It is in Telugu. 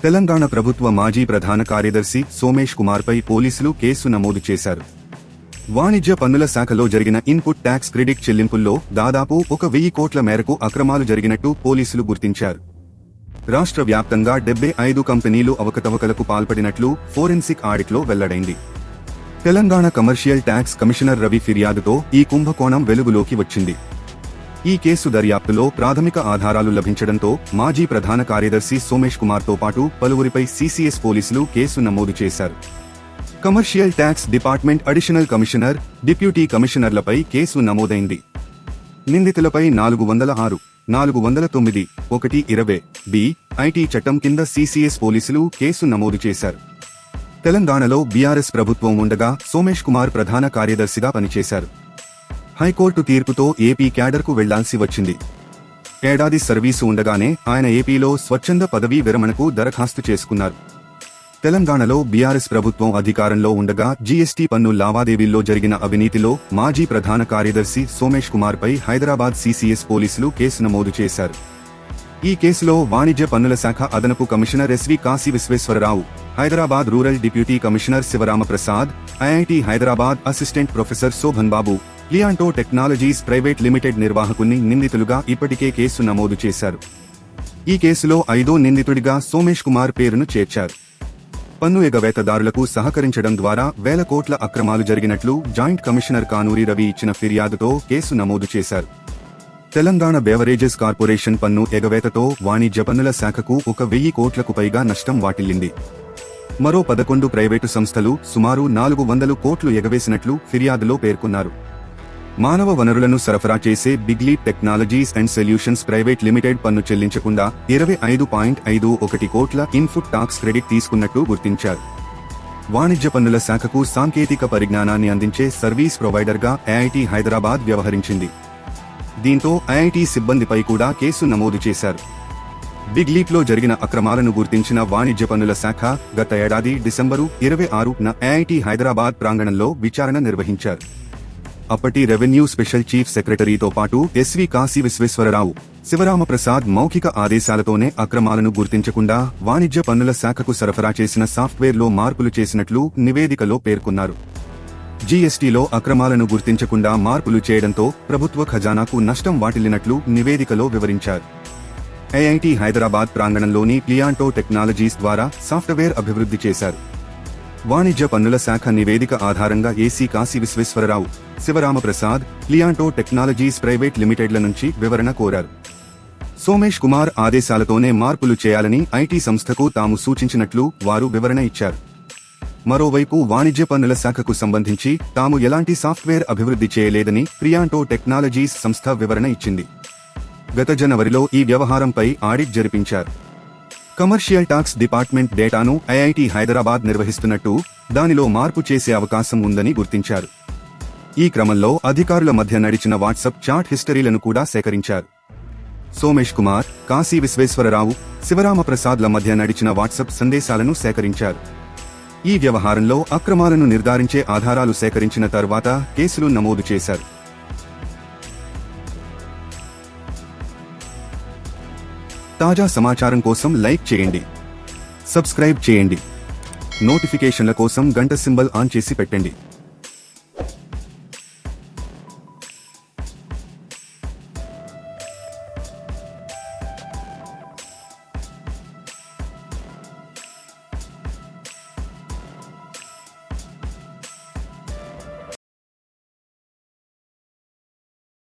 తెలంగాణ ప్రభుత్వ మాజీ ప్రధాన కార్యదర్శి సోమేష్ కుమార్పై పోలీసులు కేసు నమోదు చేశారు. వాణిజ్య పన్నుల శాఖలో జరిగిన ఇన్పుట్ ట్యాక్స్ క్రెడిట్ చెల్లింపుల్లో దాదాపు 1,000 కోట్ల మేరకు అక్రమాలు జరిగినట్టు పోలీసులు గుర్తించారు. రాష్ట్ర వ్యాప్తంగా 75 కంపెనీలు అవకతవకలకు పాల్పడినట్లు ఫోరెన్సిక్ ఆడిట్లో వెల్లడైంది. Telangana commercial tax commissioner Ravi ఫిర్యాదుతో ఈ కుంభకోణం వెలుగులోకి వచ్చింది. ఈ కేసు దర్యాప్తులో ప్రాథమిక ఆధారాలు లభించడంతో మాజీ ప్రధాన కార్యదర్శి సోమేష్ కుమార్తో పాటు పలువురిపై సిసిఎస్ పోలీసులు కేసు నమోదు చేశారు. Commercial tax department additional commissioner, deputy కమిషనర్లపై కేసు నమోదైంది. నిందితులపై 406, 409, 120 బి ఐటీ చట్టం కింద సిసిఎస్ పోలీసులు కేసు నమోదు చేశారు. తెలంగాణలో బీఆర్ఎస్ ప్రభుత్వం ఉండగా సోమేష్ కుమార్ ప్రధాన కార్యదర్శిగా పనిచేశారు. హైకోర్టు తీర్పుతో ఏపీ క్యాడర్కు వెళ్లాల్సి వచ్చింది. ఏడాది సర్వీసు ఉండగానే ఆయన ఏపీలో స్వచ్ఛంద పదవీ విరమణకు దరఖాస్తు చేసుకున్నారు. తెలంగాణలో బీఆర్ఎస్ ప్రభుత్వం అధికారంలో ఉండగా జీఎస్టీ పన్ను లావాదేవీల్లో జరిగిన అవినీతిలో మాజీ ప్రధాన కార్యదర్శి సోమేష్ కుమార్పై హైదరాబాద్ సిసిఎస్ పోలీసులు కేసు నమోదు చేశారు. ఈ కేసులో వాణిజ్య పన్నుల శాఖ అదనపు commissioner SV Kashi Visweswararao, Hyderabad rural deputy commissioner Sivaramaprasad, IIT Hyderabad assistant professor Shobhan Babu, Lianto technologies private limited నిర్వాహకుని నిందితులుగా ఇప్పటికే కేసు నమోదు చేశారు. ఈ కేసులో 5వ నిందితుడిగా సోమేష్ కుమార్ పేరును చేర్చారు. పన్ను ఎగవేతదారులకు సహకరించడం ద్వారా వేల కోట్ల అక్రమాలు జరిగినట్లు జాయింట్ కమిషనర్ కానూరి రవి ఇచ్చిన ఫిర్యాదుతో కేసు నమోదు చేశారు. తెలంగాణ బెవరేజెస్ కార్పొరేషన్ పన్ను ఎగవేతతో వాణిజ్య పన్నుల శాఖకు 1,000 కోట్లకు పైగా నష్టం వాటిల్లింది. మరో 11 ప్రైవేటు సంస్థలు సుమారు 400 కోట్లు ఎగవేసినట్లు ఫిర్యాదులో పేర్కొన్నారు. మానవ వనరులను సరఫరా చేసే Big Leap Technologies and Solutions Private Limited పన్ను చెల్లించకుండా 25.51 కోట్ల ఇన్పుట్ టాక్స్ క్రెడిట్ తీసుకున్నట్టు గుర్తించారు. వాణిజ్య పన్నుల శాఖకు సాంకేతిక పరిజ్ఞానాన్ని అందించే సర్వీస్ ప్రొవైడర్గా ఐఐటి హైదరాబాద్ వ్యవహరించింది. దీంతో ఐఐటి సిబ్బందిపై కూడా కేసు నమోదు చేశారు. బిగ్ లీప్లో జరిగిన అక్రమాలను గుర్తించిన వాణిజ్య పన్నుల శాఖ గత ఏడాది డిసెంబరు 26న ఐఐటి హైదరాబాద్ ప్రాంగణంలో విచారణ నిర్వహించారు. అప్పటి రెవెన్యూ స్పెషల్ చీఫ్ సెక్రటరీతో పాటు ఎస్వి కాశీ విశ్వేశ్వరరావు, శివరామప్రసాద్ మౌఖిక ఆదేశాలతోనే అక్రమాలను గుర్తించకుండా వాణిజ్య పన్నుల శాఖకు సరఫరా చేసిన సాఫ్ట్వేర్లో మార్పులు చేసినట్లు నివేదికలో పేర్కొన్నారు. జీఎస్టీలో అక్రమాలను గుర్తించకుండా మార్పులు చేయడంతో ప్రభుత్వ ఖజానాకు నష్టం వాటిల్లినట్లు నివేదికలో వివరించారు. ఐఐటి హైదరాబాద్ ప్రాంగణంలోని లియాంటో టెక్నాలజీస్ ద్వారా సాఫ్ట్వేర్ అభివృద్ధి చేశారు. వాణిజ్య పన్నుల శాఖ నివేదిక ఆధారంగా AC Kashi Visweswararao, Sivaramaprasad, Lianto technologies private లిమిటెడ్ల నుంచి వివరణ కోరారు. సోమేష్ కుమార్ ఆదేశాలతోనే మార్పులు చేయాలని ఐటీ సంస్థకు తాము సూచించినట్లు వారు వివరణ ఇచ్చారు. మరోవైపు వాణిజ్య పన్నుల శాఖకు సంబంధించి తాము ఎలాంటి సాఫ్ట్వేర్ అభివృద్ధి చేయలేదని లియాంటో టెక్నాలజీస్ సంస్థ వివరణ ఇచ్చింది. గత జనవరిలో ఈ వ్యవహారంపై ఆడిట్ జరిపించారు. కమర్షియల్ టాక్స్ డిపార్ట్మెంట్ డేటాను ఐఐటి హైదరాబాద్ నిర్వహిస్తున్నట్టు, దానిలో మార్పు చేసే అవకాశం ఉందని గుర్తించారు. ఈ క్రమంలో అధికారుల మధ్య నడిచిన వాట్సాప్ చాట్ హిస్టరీలను కూడా సేకరించారు. సోమేష్ కుమార్, కాశీ విశ్వేశ్వరరావు, శివరామప్రసాద్ల మధ్య నడిచిన వాట్సాప్ సందేశాలను సేకరించారు. ఈ వ్యవహారంలో అక్రమాలను నిర్ధారించే ఆధారాలు సేకరించిన తర్వాత కేసులు నమోదు చేశారు. తాజా సమాచారం కోసం లైక్ చేయండి, సబ్స్క్రైబ్ చేయండి, నోటిఫికేషన్ల కోసం గంట సింబల్ ఆన్ చేసి పెట్టండి.